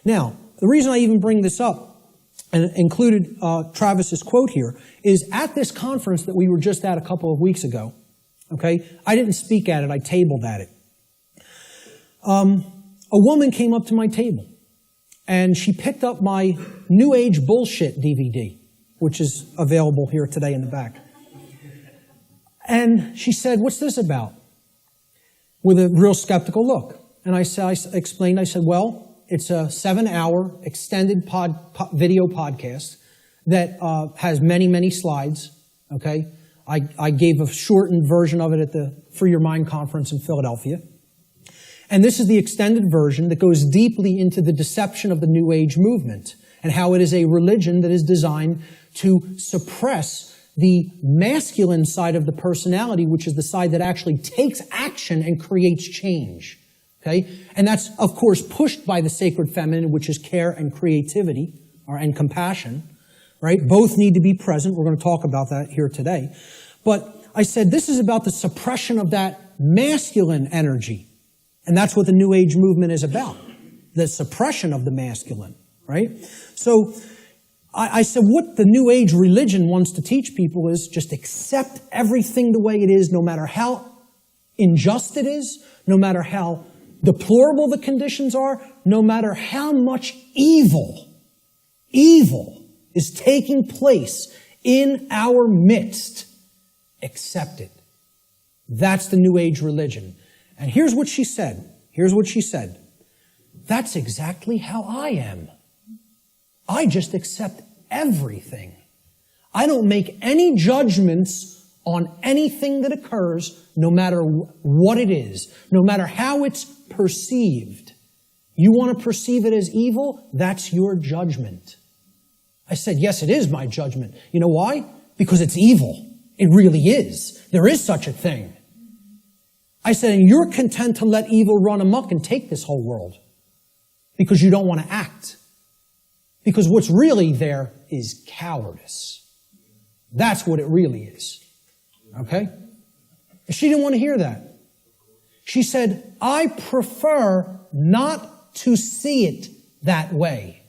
Now, the reason I even bring this up, and included Travis's quote here, is at this conference that we were just at a couple of weeks ago, okay, I didn't speak at it, I tabled at it. A woman came up to my table, and she picked up my New Age Bullshit DVD, which is available here today in the back. And she said, "What's this about?" With a real skeptical look. And I explained, well, it's a 7-hour extended video podcast that has many, many slides, okay? I gave a shortened version of it at the Free Your Mind conference in Philadelphia. And this is the extended version that goes deeply into the deception of the New Age movement and how it is a religion that is designed to suppress the masculine side of the personality, which is the side that actually takes action and creates change. Okay? And that's, of course, pushed by the sacred feminine, which is care and creativity, and compassion. Right? Both need to be present. We're going to talk about that here today. But I said this is about the suppression of that masculine energy. And that's what the New Age movement is about. The suppression of the masculine. Right? So I said what the New Age religion wants to teach people is just accept everything the way it is, no matter how unjust it is, no matter how deplorable the conditions are, no matter how much evil is taking place in our midst. Accept it. That's the New Age religion. And here's what she said. That's exactly how I am. I just accept everything. I don't make any judgments on anything that occurs, no matter what it is, no matter how it's perceived. You want to perceive it as evil? That's your judgment. I said, yes, it is my judgment. You know why? Because it's evil. It really is. There is such a thing. I said, and you're content to let evil run amok and take this whole world because you don't want to act. Because what's really there is cowardice. That's what it really is. Okay? And she didn't want to hear that. She said, I prefer not to see it that way.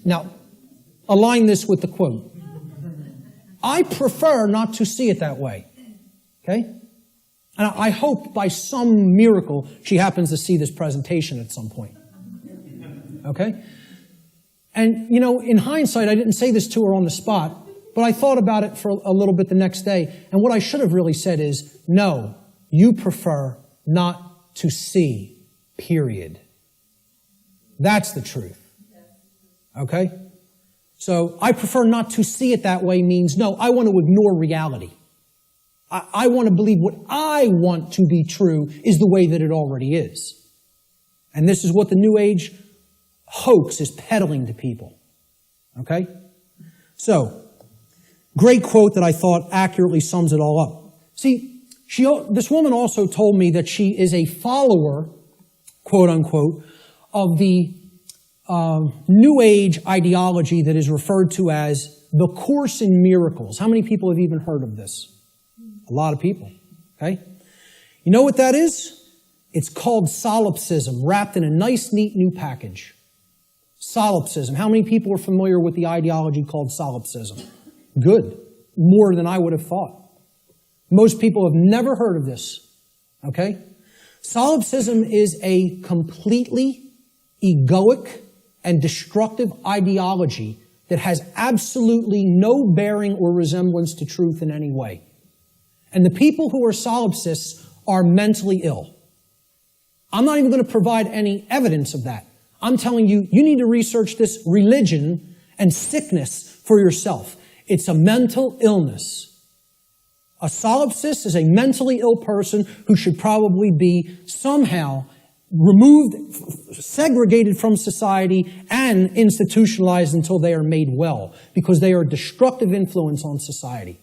Now, align this with the quote. I prefer not to see it that way. Okay? And I hope by some miracle she happens to see this presentation at some point. Okay? And, you know, in hindsight, I didn't say this to her on the spot, but I thought about it for a little bit the next day. And what I should have really said is, no, you prefer not to see, period. That's the truth. Okay? So I prefer not to see it that way means, no, I want to ignore reality. I want to believe what I want to be true is the way that it already is. And this is what the New Age hoax is peddling to people. Okay? So, great quote that I thought accurately sums it all up. See, this woman also told me that she is a follower, quote unquote, of the New Age ideology that is referred to as the Course in Miracles. How many people have even heard of this? A lot of people. Okay? You know what that is? It's called Solipsism, wrapped in a nice, neat new package. Solipsism. How many people are familiar with the ideology called Solipsism? Good. More than I would have thought. Most people have never heard of this. Okay? Solipsism is a completely egoic and destructive ideology that has absolutely no bearing or resemblance to truth in any way. And the people who are solipsists are mentally ill. I'm not even going to provide any evidence of that. I'm telling you, you need to research this religion and sickness for yourself. It's a mental illness. A solipsist is a mentally ill person who should probably be somehow removed, segregated from society, and institutionalized until they are made well, because they are a destructive influence on society.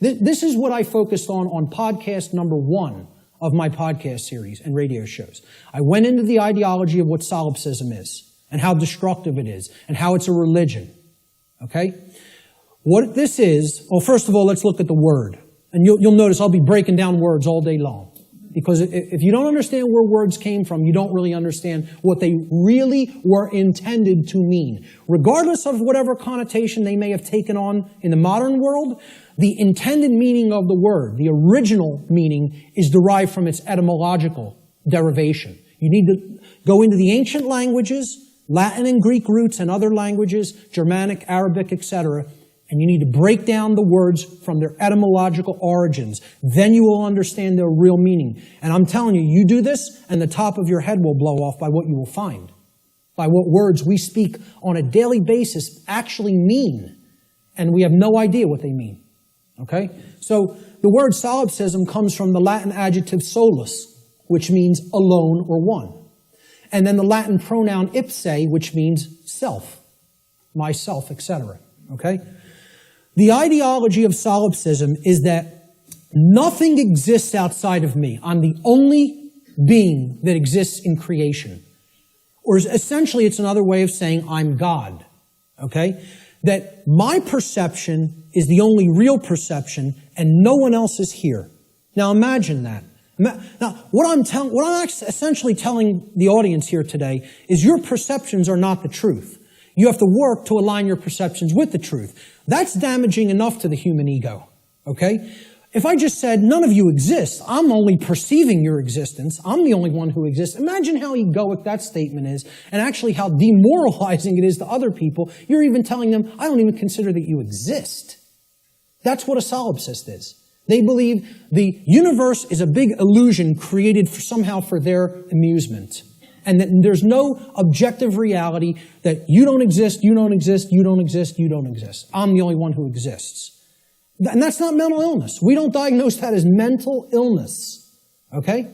This is what I focused on podcast number 1 of my podcast series and radio shows. I went into the ideology of what solipsism is and how destructive it is and how it's a religion. Okay? What this is, well, first of all, let's look at the word. And you'll notice I'll be breaking down words all day long. Because if you don't understand where words came from, you don't really understand what they really were intended to mean. Regardless of whatever connotation they may have taken on in the modern world, the intended meaning of the word, the original meaning, is derived from its etymological derivation. You need to go into the ancient languages, Latin and Greek roots and other languages, Germanic, Arabic, etc., and you need to break down the words from their etymological origins. Then you will understand their real meaning. And I'm telling you, you do this, and the top of your head will blow off by what you will find, by what words we speak on a daily basis actually mean. And we have no idea what they mean. Okay? So the word solipsism comes from the Latin adjective solus, which means alone or one. And then the Latin pronoun ipse, which means self, myself, etc. Okay? The ideology of solipsism is that nothing exists outside of me. I'm the only being that exists in creation. Or essentially, it's another way of saying I'm God. Okay? That my perception is the only real perception and no one else is here. Now imagine that. Now, what I'm essentially telling the audience here today is your perceptions are not the truth. You have to work to align your perceptions with the truth. That's damaging enough to the human ego, okay? If I just said, none of you exist, I'm only perceiving your existence, I'm the only one who exists, imagine how egoic that statement is, and actually how demoralizing it is to other people. You're even telling them, I don't even consider that you exist. That's what a solipsist is. They believe the universe is a big illusion created somehow for their amusement. And that there's no objective reality that you don't exist, you don't exist, you don't exist, you don't exist. I'm the only one who exists. And that's not mental illness. We don't diagnose that as mental illness. Okay?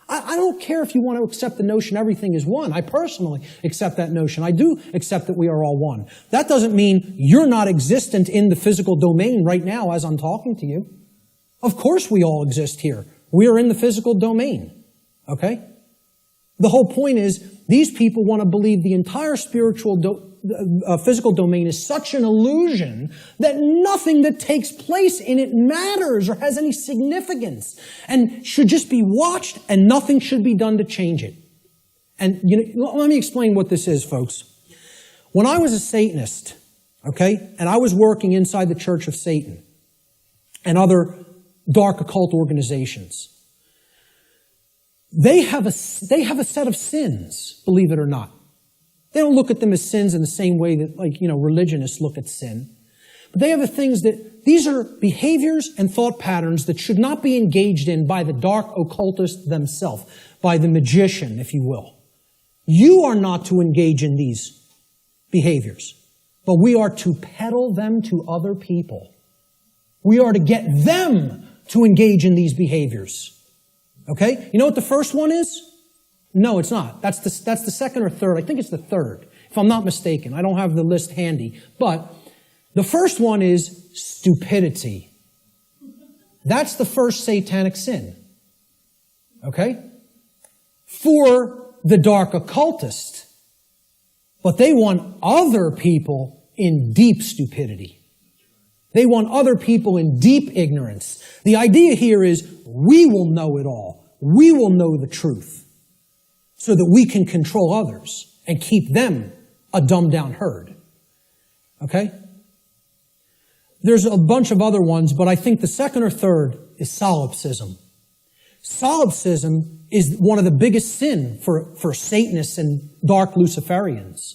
I don't care if you want to accept the notion everything is one. I personally accept that notion. I do accept that we are all one. That doesn't mean you're not existent in the physical domain right now as I'm talking to you. Of course we all exist here. We are in the physical domain. Okay? The whole point is, these people want to believe the entire spiritual physical domain is such an illusion that nothing that takes place in it matters or has any significance and should just be watched and nothing should be done to change it. And let me explain what this is, folks. When I was a Satanist, okay, and I was working inside the Church of Satan and other dark occult organizations, they have a set of sins, believe it or not. They don't look at them as sins in the same way that, religionists look at sin. But they have these are behaviors and thought patterns that should not be engaged in by the dark occultist themselves, by the magician, if you will. You are not to engage in these behaviors, but we are to peddle them to other people. We are to get them to engage in these behaviors. Okay? You know what the first one is? No, it's not. That's the second or third. I think it's the third, if I'm not mistaken. I don't have the list handy. But the first one is stupidity. That's the first satanic sin. Okay? For the dark occultist. But they want other people in deep stupidity. They want other people in deep ignorance. The idea here is we will know it all. We will know the truth so that we can control others and keep them a dumbed-down herd. Okay? There's a bunch of other ones, but I think the second or third is solipsism. Solipsism is one of the biggest sin for Satanists and dark Luciferians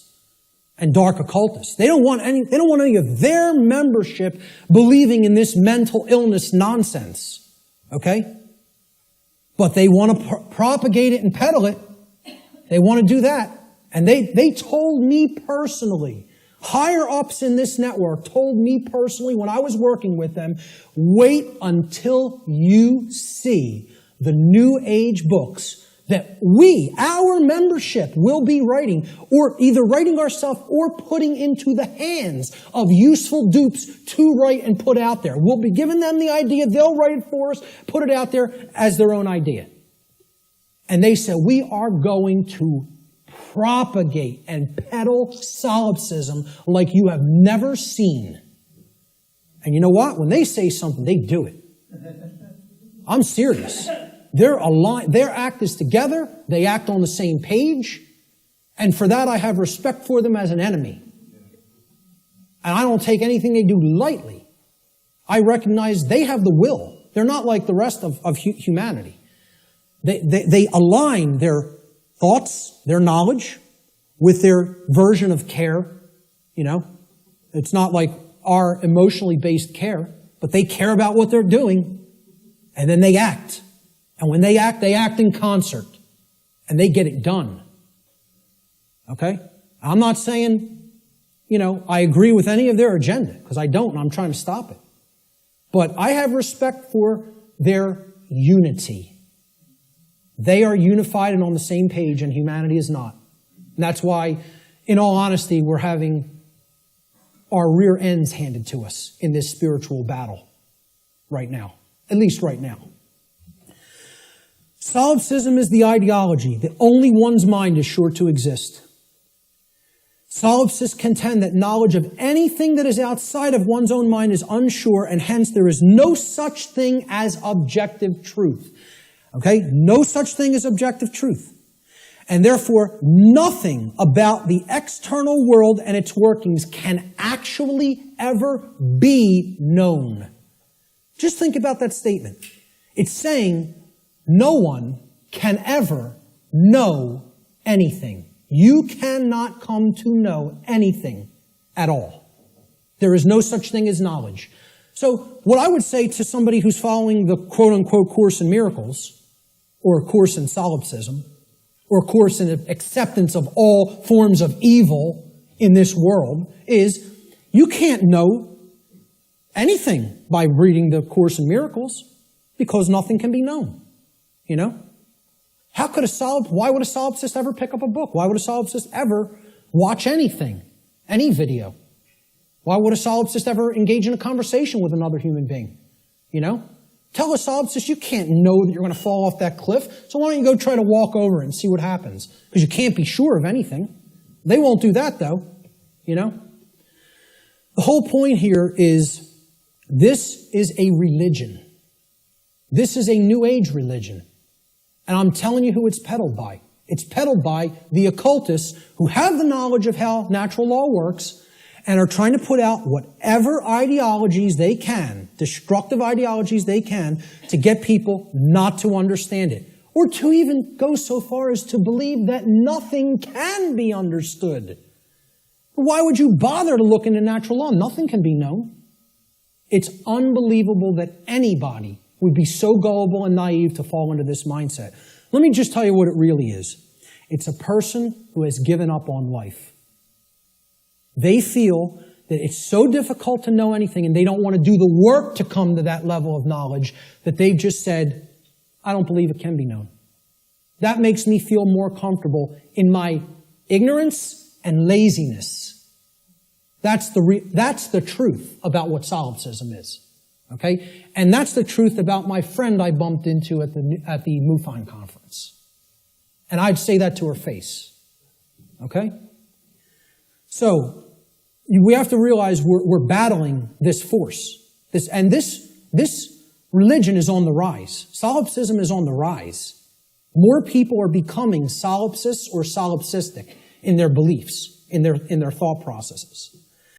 and dark occultists. They don't want any of their membership believing in this mental illness nonsense. Okay? But they want to propagate it and peddle it. They want to do that. And they told me personally, higher ups in this network told me personally when I was working with them, wait until you see the New Age books that our membership, will be writing, or either writing ourselves or putting into the hands of useful dupes to write and put out there. We'll be giving them the idea, they'll write it for us, put it out there as their own idea. And they said, we are going to propagate and peddle solipsism like you have never seen. And you know what? When they say something, they do it. I'm serious. their act is together, they act on the same page, and for that I have respect for them as an enemy. And I don't take anything they do lightly. I recognize they have the will. They're not like the rest of humanity. They align their thoughts, their knowledge, with their version of care. You know, it's not like our emotionally based care, but they care about what they're doing, and then they act. And when they act in concert, and they get it done. Okay? I'm not saying, you know, I agree with any of their agenda, because I don't, and I'm trying to stop it. But I have respect for their unity. They are unified and on the same page, and humanity is not. And that's why, in all honesty, we're having our rear ends handed to us in this spiritual battle right now. At least right now. Solipsism is the ideology that only one's mind is sure to exist. Solipsists contend that knowledge of anything that is outside of one's own mind is unsure, and hence there is no such thing as objective truth. Okay? No such thing as objective truth. And therefore, nothing about the external world and its workings can actually ever be known. Just think about that statement. It's saying no one can ever know anything. You cannot come to know anything at all. There is no such thing as knowledge. So what I would say to somebody who's following the quote-unquote Course in Miracles, or a Course in Solipsism, or a Course in acceptance of all forms of evil in this world, is you can't know anything by reading the Course in Miracles, because nothing can be known. You know? Why would a solipsist ever pick up a book? Why would a solipsist ever watch anything? Any video? Why would a solipsist ever engage in a conversation with another human being? You know? Tell a solipsist you can't know that you're going to fall off that cliff, so why don't you go try to walk over and see what happens? Because you can't be sure of anything. They won't do that, though. You know? The whole point here is this is a religion. This is a New Age religion. And I'm telling you who it's peddled by. It's peddled by the occultists who have the knowledge of how natural law works and are trying to put out whatever ideologies they can, destructive ideologies they can, to get people not to understand it. Or to even go so far as to believe that nothing can be understood. Why would you bother to look into natural law? Nothing can be known. It's unbelievable that anybody would be so gullible and naive to fall into this mindset. Let me just tell you what it really is. It's a person who has given up on life. They feel that it's so difficult to know anything, and they don't want to do the work to come to that level of knowledge, that they've just said, I don't believe it can be known. That makes me feel more comfortable in my ignorance and laziness. That's the truth about what solipsism is. Okay? And that's the truth about my friend I bumped into at the MUFON conference. And I'd say that to her face. Okay? So, we have to realize we're battling this force. This religion is on the rise. Solipsism is on the rise. More people are becoming solipsists or solipsistic in their beliefs, in their thought processes.